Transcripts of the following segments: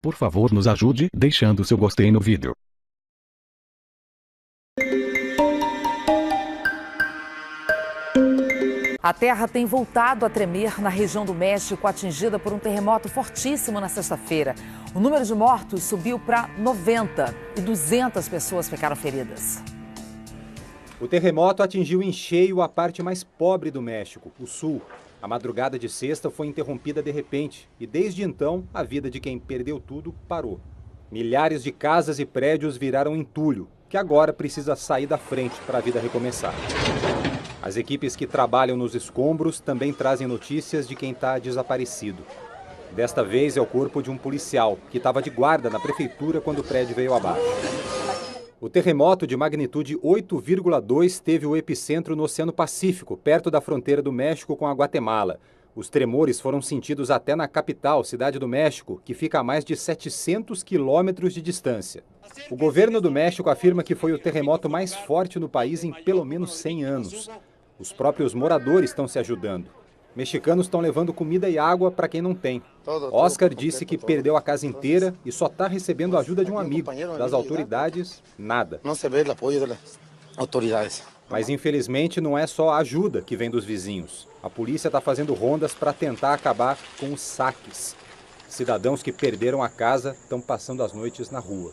Por favor, nos ajude deixando seu gostei no vídeo. A terra tem voltado a tremer na região do México, atingida por um terremoto fortíssimo na sexta-feira. O número de mortos subiu para 90 e 200 pessoas ficaram feridas. O terremoto atingiu em cheio a parte mais pobre do México, o sul. A madrugada de sexta foi interrompida de repente e, desde então, a vida de quem perdeu tudo parou. Milhares de casas e prédios viraram entulho, que agora precisa sair da frente para a vida recomeçar. As equipes que trabalham nos escombros também trazem notícias de quem está desaparecido. Desta vez é o corpo de um policial que estava de guarda na prefeitura quando o prédio veio abaixo. O terremoto de magnitude 8,2 teve o epicentro no Oceano Pacífico, perto da fronteira do México com a Guatemala. Os tremores foram sentidos até na capital, Cidade do México, que fica a mais de 700 quilômetros de distância. O governo do México afirma que foi o terremoto mais forte no país em pelo menos 100 anos. Os próprios moradores estão se ajudando. Mexicanos estão levando comida e água para quem não tem. Oscar disse que perdeu a casa inteira e só está recebendo a ajuda de um amigo. Das autoridades, nada. Não se vê o apoio das autoridades. Mas infelizmente não é só a ajuda que vem dos vizinhos. A polícia está fazendo rondas para tentar acabar com os saques. Cidadãos que perderam a casa estão passando as noites na rua.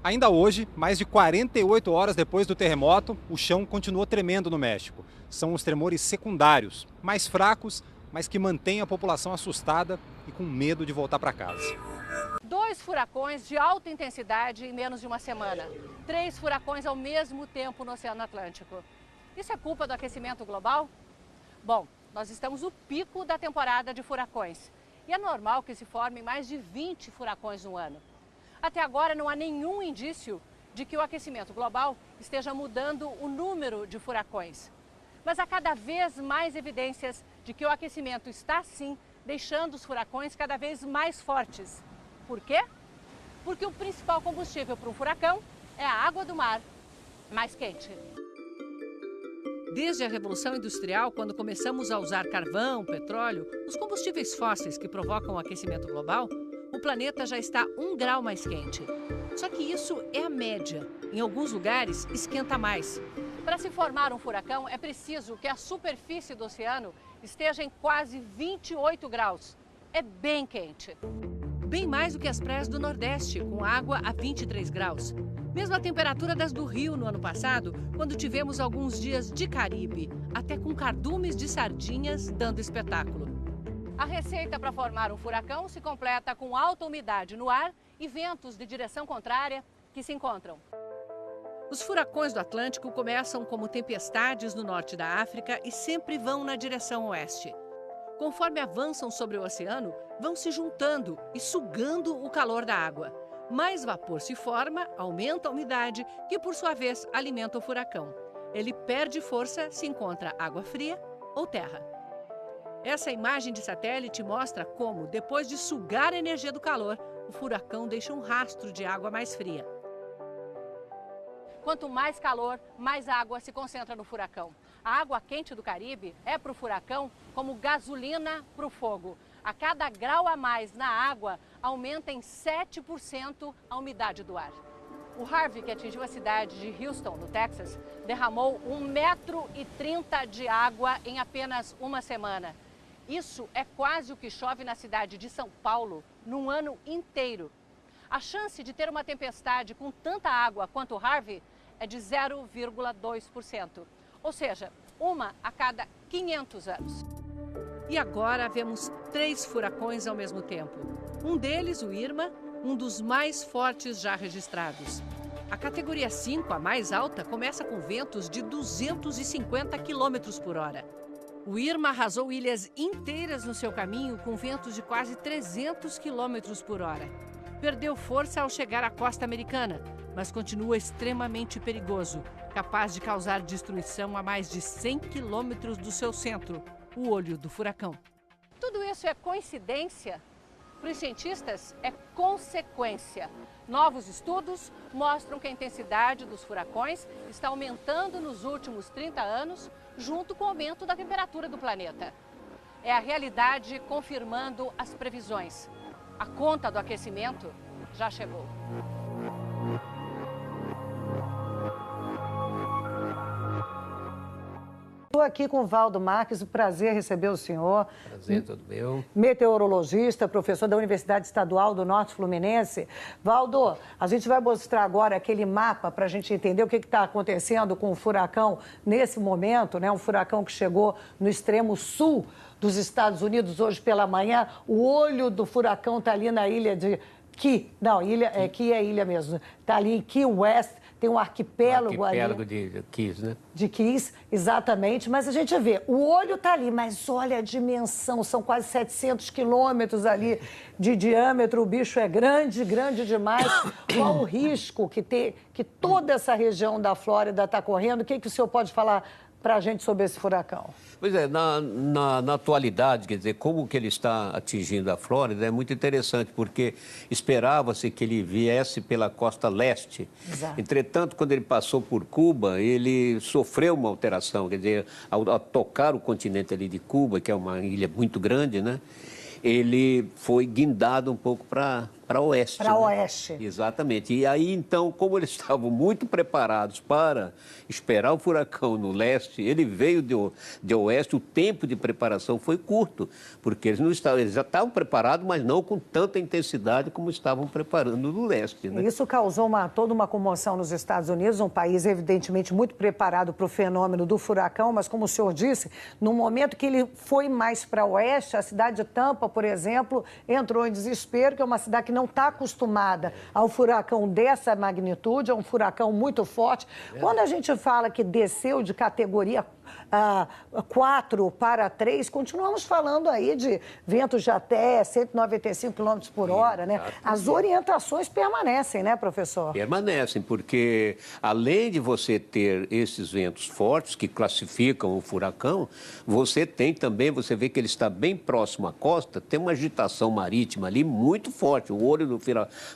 Ainda hoje, mais de 48 horas depois do terremoto, o chão continuou tremendo no México. São os tremores secundários, mais fracos, mas que mantêm a população assustada e com medo de voltar para casa. 2 furacões de alta intensidade em menos de uma semana. 3 furacões ao mesmo tempo no Oceano Atlântico. Isso é culpa do aquecimento global? Bom, nós estamos no pico da temporada de furacões. E é normal que se formem mais de 20 furacões no ano. Até agora não há nenhum indício de que o aquecimento global esteja mudando o número de furacões. Mas há cada vez mais evidências de que o aquecimento está, sim, deixando os furacões cada vez mais fortes. Por quê? Porque o principal combustível para um furacão é a água do mar mais quente. Desde a Revolução Industrial, quando começamos a usar carvão, petróleo, os combustíveis fósseis que provocam o aquecimento global, o planeta já está 1 grau mais quente. Só que isso é a média. Em alguns lugares, esquenta mais. Para se formar um furacão, é preciso que a superfície do oceano esteja em quase 28 graus. É bem quente. Bem mais do que as praias do Nordeste, com água a 23 graus. Mesmo a temperatura das do Rio no ano passado, quando tivemos alguns dias de Caribe, até com cardumes de sardinhas dando espetáculo. A receita para formar um furacão se completa com alta umidade no ar e ventos de direção contrária que se encontram. Os furacões do Atlântico começam como tempestades no norte da África e sempre vão na direção oeste. Conforme avançam sobre o oceano, vão se juntando e sugando o calor da água. Mais vapor se forma, aumenta a umidade, que por sua vez alimenta o furacão. Ele perde força se encontra água fria ou terra. Essa imagem de satélite mostra como, depois de sugar a energia do calor, o furacão deixa um rastro de água mais fria. Quanto mais calor, mais água se concentra no furacão. A água quente do Caribe é para o furacão como gasolina para o fogo. A cada grau a mais na água, aumenta em 7% a umidade do ar. O Harvey, que atingiu a cidade de Houston, no Texas, derramou 1,30 m de água em apenas uma semana. Isso é quase o que chove na cidade de São Paulo num ano inteiro. A chance de ter uma tempestade com tanta água quanto o Harvey é de 0,2%. Ou seja, 1 a cada 500 anos. E agora vemos 3 furacões ao mesmo tempo. Um deles, o Irma, um dos mais fortes já registrados. A categoria 5, a mais alta, começa com ventos de 250 km por hora. O Irma arrasou ilhas inteiras no seu caminho com ventos de quase 300 km por hora. Perdeu força ao chegar à costa americana, mas continua extremamente perigoso, capaz de causar destruição a mais de 100 km do seu centro, o olho do furacão. Tudo isso é coincidência? Para os cientistas, é consequência. Novos estudos mostram que a intensidade dos furacões está aumentando nos últimos 30 anos, junto com o aumento da temperatura do planeta. É a realidade confirmando as previsões. A conta do aquecimento já chegou. Estou aqui com o Valdo Marques, o prazer receber o senhor. Prazer, tudo meu. Meteorologista, professor da Universidade Estadual do Norte Fluminense. Valdo, a gente vai mostrar agora aquele mapa para a gente entender o que está acontecendo com o furacão nesse momento, né? Um furacão que chegou no extremo sul dos Estados Unidos hoje pela manhã. O olho do furacão está ali na ilha de Key. Não, Key é ilha mesmo. Está ali em Key West. Tem um arquipélago ali. Arquipélago de Keys, né? De Keys, exatamente. Mas a gente vê, o olho está ali, mas olha a dimensão, são quase 700 quilômetros ali de diâmetro, o bicho é grande, grande demais. Qual o risco que toda essa região da Flórida está correndo? O que o senhor pode falar para a gente sobre esse furacão? Pois é, na atualidade, quer dizer, como que ele está atingindo a Flórida é muito interessante, porque esperava-se que ele viesse pela costa leste. Exato. Entretanto, quando ele passou por Cuba, ele sofreu uma alteração, quer dizer, ao tocar o continente ali de Cuba, que é uma ilha muito grande, né? Ele foi guindado um pouco para oeste. Para né? oeste. Exatamente. E aí, então, como eles estavam muito preparados para esperar o furacão no leste, ele veio de oeste, o tempo de preparação foi curto, porque eles já estavam preparados, mas não com tanta intensidade como estavam preparando no leste. Né? Isso causou toda uma comoção nos Estados Unidos, um país evidentemente muito preparado para o fenômeno do furacão, mas como o senhor disse, no momento que ele foi mais para oeste, a cidade de Tampa, por exemplo, entrou em desespero, que é uma cidade que não está acostumada ao furacão dessa magnitude, é um furacão muito forte. Quando a gente fala que desceu de categoria 4 para 3, continuamos falando aí de ventos de até 195 km por hora, né? As orientações permanecem, né, professor? Permanecem, porque além de você ter esses ventos fortes que classificam o furacão, você tem também, você vê que ele está bem próximo à costa, tem uma agitação marítima ali muito forte. O olho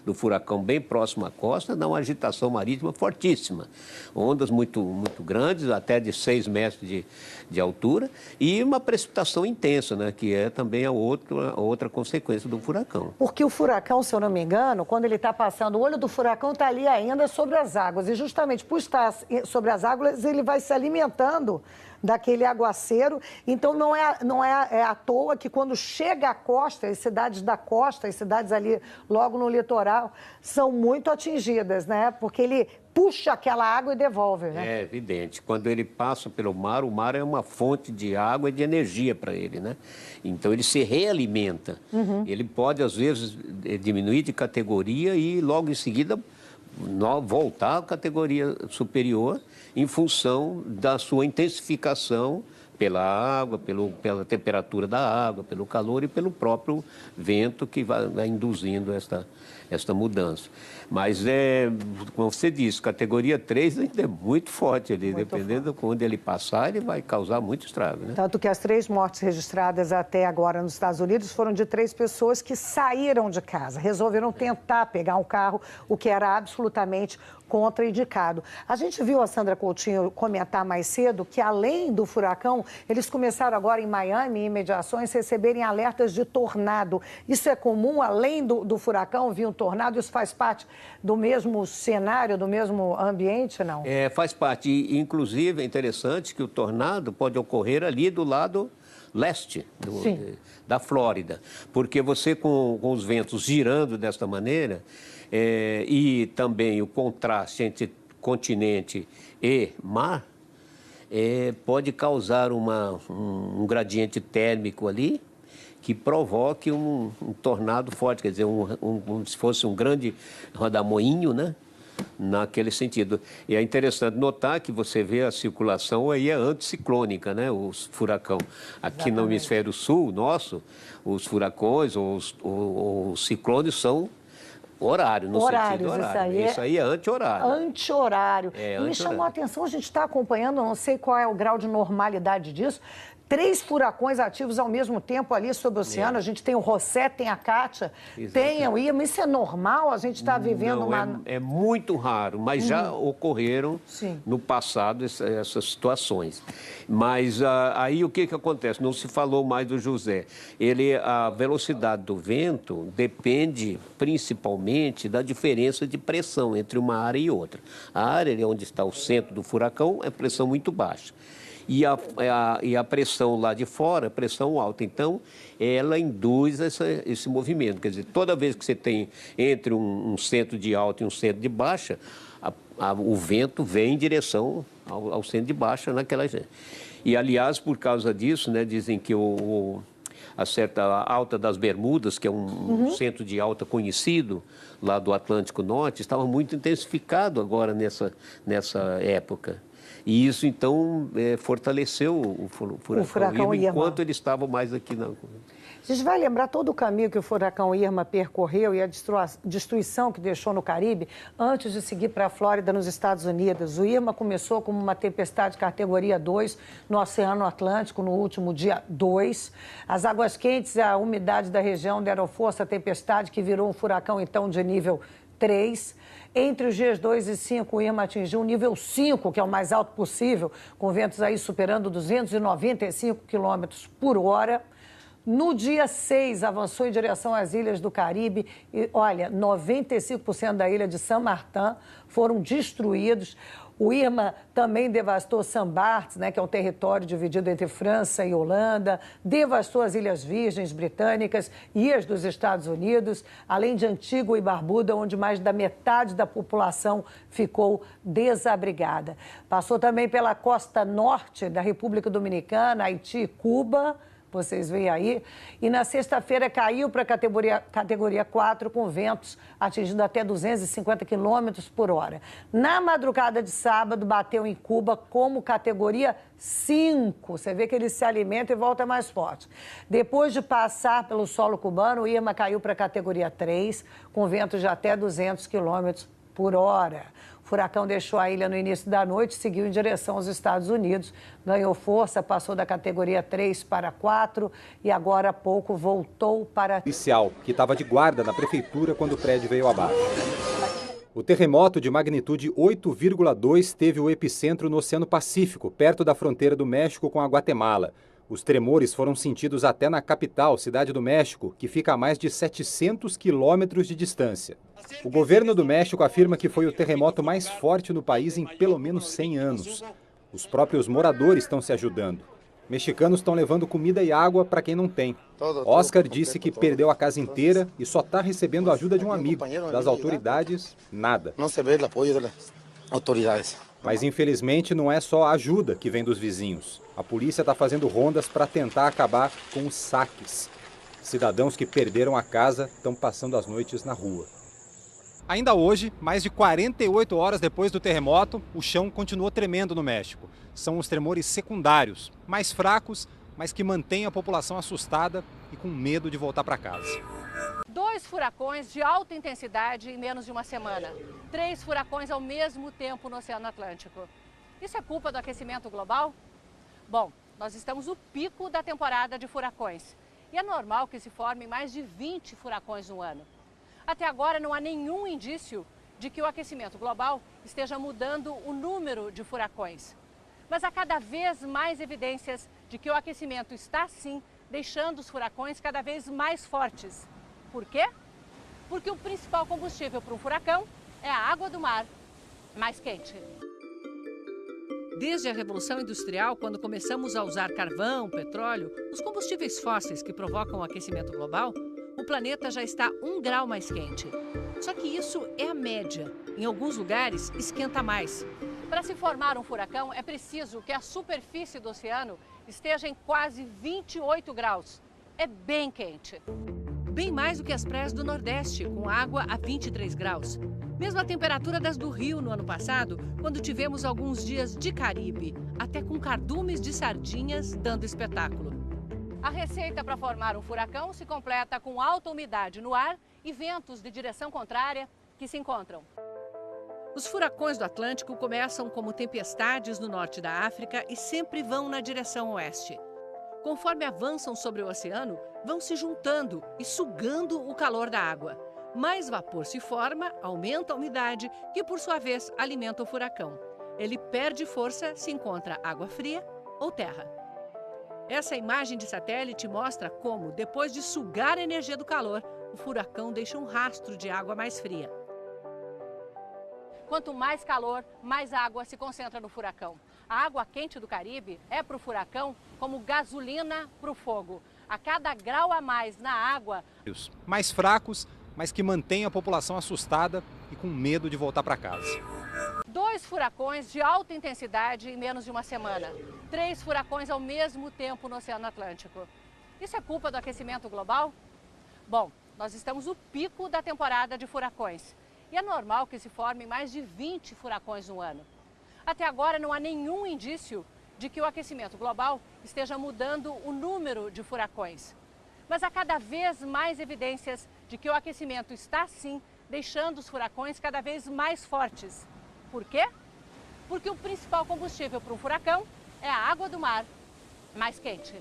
do furacão bem próximo à costa dá uma agitação marítima fortíssima. Ondas muito, muito grandes, até de 6 metros de altura, e uma precipitação intensa, né, que é também a outra consequência do furacão. Porque o furacão, se eu não me engano, quando ele está passando, o olho do furacão está ali ainda sobre as águas, e justamente por estar sobre as águas, ele vai se alimentando daquele aguaceiro. Então, não é à toa que quando chega à costa, as cidades da costa, as cidades ali logo no litoral, são muito atingidas, né? Porque ele puxa aquela água e devolve, né? É evidente. Quando ele passa pelo mar, o mar é uma fonte de água e de energia para ele, né? Então, ele se realimenta. Ele pode, às vezes, diminuir de categoria e, logo em seguida, voltar à categoria superior em função da sua intensificação pela água, pela temperatura da água, pelo calor e pelo próprio vento que vai induzindo esta mudança. Mas, como você disse, categoria 3 ainda é muito forte ali, dependendo de onde ele passar, ele vai causar muito estrago. Né? Tanto que as 3 mortes registradas até agora nos Estados Unidos foram de 3 pessoas que saíram de casa, resolveram tentar pegar um carro, o que era absolutamente contraindicado. A gente viu a Sandra Coutinho comentar mais cedo que, além do furacão, eles começaram agora em Miami e imediações receberem alertas de tornado. Isso é comum, além do furacão, vir um tornado? Isso faz parte do mesmo cenário, do mesmo ambiente, não? Faz parte. E, inclusive, é interessante que o tornado pode ocorrer ali do lado leste da Flórida, porque você com os ventos girando desta maneira e também o contraste entre continente e mar pode causar um gradiente térmico ali que provoque um tornado forte, quer dizer, como se fosse um grande rodamoinho, né? Naquele sentido. E é interessante notar que você vê a circulação aí é anticiclônica, né? Os furacão. Aqui no hemisfério sul, nosso, os furacões ou os ciclones são horário, no sentido horário. Isso aí é anti-horário. Anti-horário. Me chamou a atenção, a gente está acompanhando, não sei qual é o grau de normalidade disso, 3 furacões ativos ao mesmo tempo ali sobre o oceano. A gente tem o José, tem a Kátia, tem o Irma. Isso é normal? A gente está vivendo Não, uma... É muito raro, mas já ocorreram Sim. no passado essas situações. Mas aí o que acontece? Não se falou mais do José. A velocidade do vento depende principalmente da diferença de pressão entre uma área e outra. A área onde está o centro do furacão é pressão muito baixa. E a pressão lá de fora, pressão alta. Então, ela induz esse movimento. Quer dizer, toda vez que você tem entre um centro de alta e um centro de baixa, o vento vem em direção ao centro de baixa naquela... E, aliás, por causa disso, né, dizem que a certa alta das Bermudas, que é um centro de alta conhecido lá do Atlântico Norte, estava muito intensificado agora nessa época. E isso, então, fortaleceu o furacão Irma, enquanto ele estava mais aqui na... A gente vai lembrar todo o caminho que o furacão Irma percorreu e a destruição que deixou no Caribe antes de seguir para a Flórida, nos Estados Unidos. O Irma começou como uma tempestade categoria 2 no Oceano Atlântico no último dia 2. As águas quentes e a umidade da região deram força à tempestade, que virou um furacão, então, de nível 3. Entre os dias 2 e 5, o Irma atingiu o nível 5, que é o mais alto possível, com ventos aí superando 295 km por hora. No dia 6, avançou em direção às ilhas do Caribe e, olha, 95% da ilha de San Martín foram destruídos. O Irma também devastou São Barts, né, que é um território dividido entre França e Holanda, devastou as Ilhas Virgens Britânicas e as dos Estados Unidos, além de Antígua e Barbuda, onde mais da metade da população ficou desabrigada. Passou também pela costa norte da República Dominicana, Haiti e Cuba. Vocês veem aí. E na sexta-feira caiu para a categoria 4, com ventos atingindo até 250 km por hora. Na madrugada de sábado, bateu em Cuba como categoria 5. Você vê que ele se alimenta e volta mais forte. Depois de passar pelo solo cubano, o Irma caiu para a categoria 3, com ventos de até 200 km por hora. O furacão deixou a ilha no início da noite, seguiu em direção aos Estados Unidos, ganhou força, passou da categoria 3 para 4 e agora há pouco voltou para... Policial, que estava de guarda na prefeitura quando o prédio veio abaixo. O terremoto de magnitude 8,2 teve o epicentro no Oceano Pacífico, perto da fronteira do México com a Guatemala. Os tremores foram sentidos até na capital, Cidade do México, que fica a mais de 700 quilômetros de distância. O governo do México afirma que foi o terremoto mais forte no país em pelo menos 100 anos. Os próprios moradores estão se ajudando. Mexicanos estão levando comida e água para quem não tem. Oscar disse que perdeu a casa inteira e só está recebendo a ajuda de um amigo. Das autoridades, nada. Não se vê o apoio das autoridades. Mas, infelizmente, não é só a ajuda que vem dos vizinhos. A polícia está fazendo rondas para tentar acabar com os saques. Cidadãos que perderam a casa estão passando as noites na rua. Ainda hoje, mais de 48 horas depois do terremoto, o chão continuou tremendo no México. São os tremores secundários, mais fracos, mas que mantêm a população assustada e com medo de voltar para casa. 2 furacões de alta intensidade em menos de uma semana. 3 furacões ao mesmo tempo no Oceano Atlântico. Isso é culpa do aquecimento global? Bom, nós estamos no pico da temporada de furacões. E é normal que se formem mais de 20 furacões no ano. Até agora não há nenhum indício de que o aquecimento global esteja mudando o número de furacões. Mas há cada vez mais evidências de que o aquecimento está, sim, deixando os furacões cada vez mais fortes. Por quê? Porque o principal combustível para um furacão é a água do mar mais quente. Desde a Revolução Industrial, quando começamos a usar carvão, petróleo, os combustíveis fósseis que provocam o aquecimento global, o planeta já está 1 grau mais quente. Só que isso é a média. Em alguns lugares, esquenta mais. Para se formar um furacão, é preciso que a superfície do oceano esteja em quase 28 graus. É bem quente. Bem mais do que as praias do Nordeste, com água a 23 graus. Mesmo a temperatura das do Rio no ano passado, quando tivemos alguns dias de Caribe, até com cardumes de sardinhas dando espetáculo. A receita para formar um furacão se completa com alta umidade no ar e ventos de direção contrária que se encontram. Os furacões do Atlântico começam como tempestades no norte da África e sempre vão na direção oeste. Conforme avançam sobre o oceano, vão se juntando e sugando o calor da água. Mais vapor se forma, aumenta a umidade, que por sua vez alimenta o furacão. Ele perde força se encontra água fria ou terra. Essa imagem de satélite mostra como, depois de sugar a energia do calor, o furacão deixa um rastro de água mais fria. Quanto mais calor, mais água se concentra no furacão. A água quente do Caribe é para o furacão como gasolina para o fogo. A cada grau a mais na água... Mais fracos, mas que mantêm a população assustada e com medo de voltar para casa. 2 furacões de alta intensidade em menos de uma semana. 3 furacões ao mesmo tempo no Oceano Atlântico. Isso é culpa do aquecimento global? Bom, nós estamos no pico da temporada de furacões. E é normal que se formem mais de 20 furacões no ano. Até agora não há nenhum indício de que o aquecimento global esteja mudando o número de furacões. Mas há cada vez mais evidências de que o aquecimento está, sim, deixando os furacões cada vez mais fortes. Por quê? Porque o principal combustível para um furacão é a água do mar mais quente.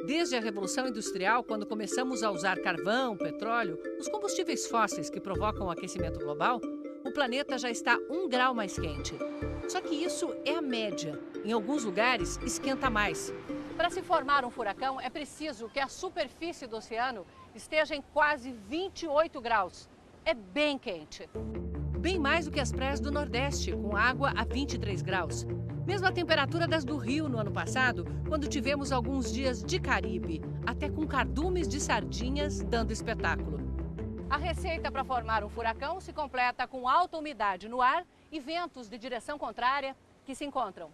Desde a Revolução Industrial, quando começamos a usar carvão, petróleo, os combustíveis fósseis que provocam o aquecimento global, o planeta já está 1 grau mais quente. Só que isso é a média. Em alguns lugares, esquenta mais. Para se formar um furacão, é preciso que a superfície do oceano esteja em quase 28 graus. É bem quente. Bem mais do que as praias do Nordeste, com água a 23 graus. Mesmo a temperatura das do Rio no ano passado, quando tivemos alguns dias de Caribe, até com cardumes de sardinhas dando espetáculo. A receita para formar um furacão se completa com alta umidade no ar e ventos de direção contrária que se encontram.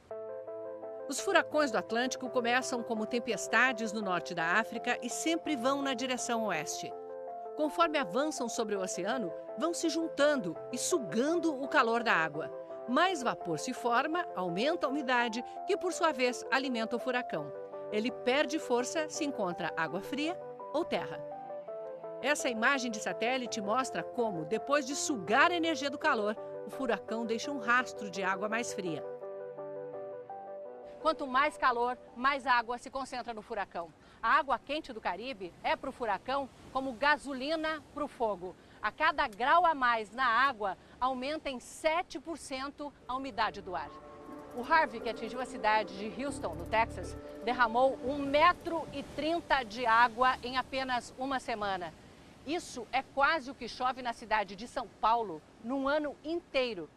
Os furacões do Atlântico começam como tempestades no norte da África e sempre vão na direção oeste. Conforme avançam sobre o oceano, vão se juntando e sugando o calor da água. Mais vapor se forma, aumenta a umidade, que por sua vez alimenta o furacão. Ele perde força se encontra água fria ou terra. Essa imagem de satélite mostra como, depois de sugar a energia do calor, o furacão deixa um rastro de água mais fria. Quanto mais calor, mais água se concentra no furacão. A água quente do Caribe é para o furacão como gasolina para o fogo. A cada grau a mais na água, aumenta em 7% a umidade do ar. O Harvey, que atingiu a cidade de Houston, no Texas, derramou 1,30 m de água em apenas uma semana. Isso é quase o que chove na cidade de São Paulo num ano inteiro.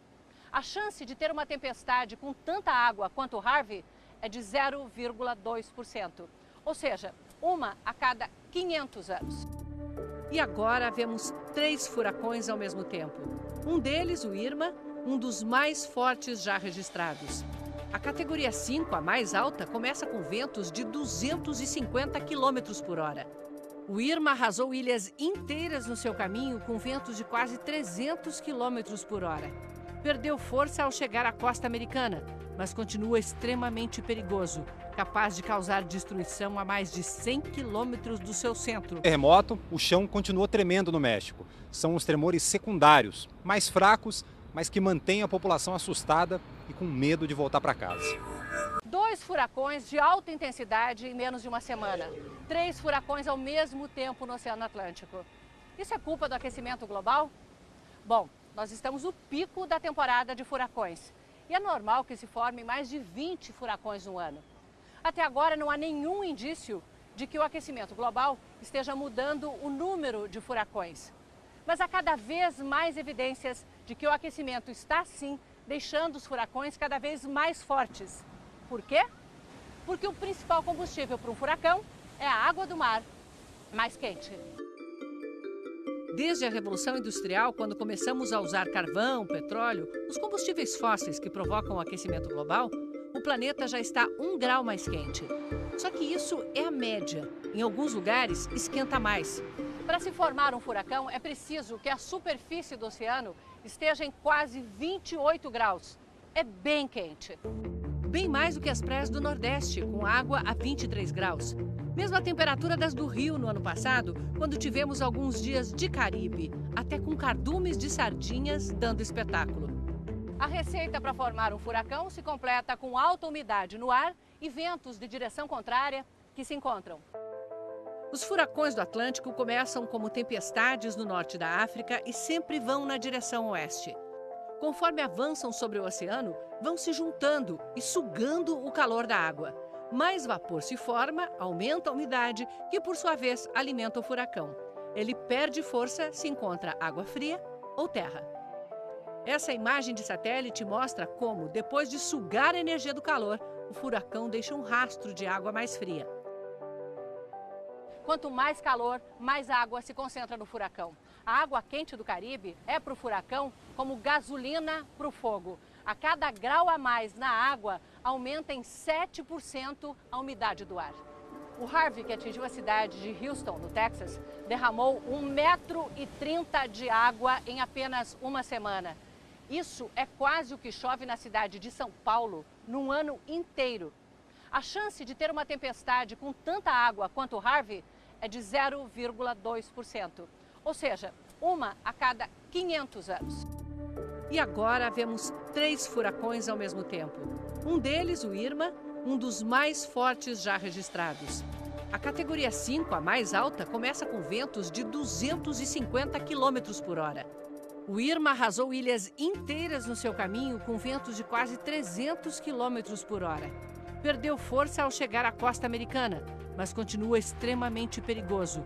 A chance de ter uma tempestade com tanta água quanto o Harvey é de 0,2%. Ou seja, 1 a cada 500 anos. E agora vemos 3 furacões ao mesmo tempo. Um deles, o Irma, um dos mais fortes já registrados. A categoria 5, a mais alta, começa com ventos de 250 km por hora. O Irma arrasou ilhas inteiras no seu caminho com ventos de quase 300 km por hora. Perdeu força ao chegar à costa americana, mas continua extremamente perigoso, capaz de causar destruição a mais de 100 quilômetros do seu centro. Terremoto, o chão continuou tremendo no México. São os tremores secundários, mais fracos, mas que mantêm a população assustada e com medo de voltar para casa. 2 furacões de alta intensidade em menos de uma semana. 3 furacões ao mesmo tempo no Oceano Atlântico. Isso é culpa do aquecimento global? Bom, nós estamos no pico da temporada de furacões. E é normal que se formem mais de 20 furacões no ano. Até agora não há nenhum indício de que o aquecimento global esteja mudando o número de furacões. Mas há cada vez mais evidências de que o aquecimento está, sim, deixando os furacões cada vez mais fortes. Por quê? Porque o principal combustível para um furacão é a água do mar mais quente. Desde a Revolução Industrial, quando começamos a usar carvão, petróleo, os combustíveis fósseis que provocam o aquecimento global, o planeta já está 1 grau mais quente. Só que isso é a média. Em alguns lugares, esquenta mais. Para se formar um furacão, é preciso que a superfície do oceano esteja em quase 28 graus. É bem quente. Bem mais do que as praias do Nordeste, com água a 23 graus. Mesmo a temperatura das do Rio no ano passado, quando tivemos alguns dias de Caribe, até com cardumes de sardinhas dando espetáculo. A receita para formar um furacão se completa com alta umidade no ar e ventos de direção contrária que se encontram. Os furacões do Atlântico começam como tempestades no norte da África e sempre vão na direção oeste. Conforme avançam sobre o oceano, vão se juntando e sugando o calor da água. Mais vapor se forma, aumenta a umidade, que por sua vez alimenta o furacão. Ele perde força se encontra água fria ou terra. Essa imagem de satélite mostra como, depois de sugar a energia do calor, o furacão deixa um rastro de água mais fria. Quanto mais calor, mais água se concentra no furacão. A água quente do Caribe é para o furacão como gasolina para o fogo. A cada grau a mais na água, aumenta em 7% a umidade do ar. O Harvey, que atingiu a cidade de Houston, no Texas, derramou 1,30 m de água em apenas uma semana. Isso é quase o que chove na cidade de São Paulo num ano inteiro. A chance de ter uma tempestade com tanta água quanto o Harvey é de 0,2%. Ou seja, uma a cada 500 anos. E agora vemos 3 furacões ao mesmo tempo. Um deles, o Irma, um dos mais fortes já registrados. A categoria 5, a mais alta, começa com ventos de 250 km por hora. O Irma arrasou ilhas inteiras no seu caminho com ventos de quase 300 km por hora. Perdeu força ao chegar à costa americana, mas continua extremamente perigoso,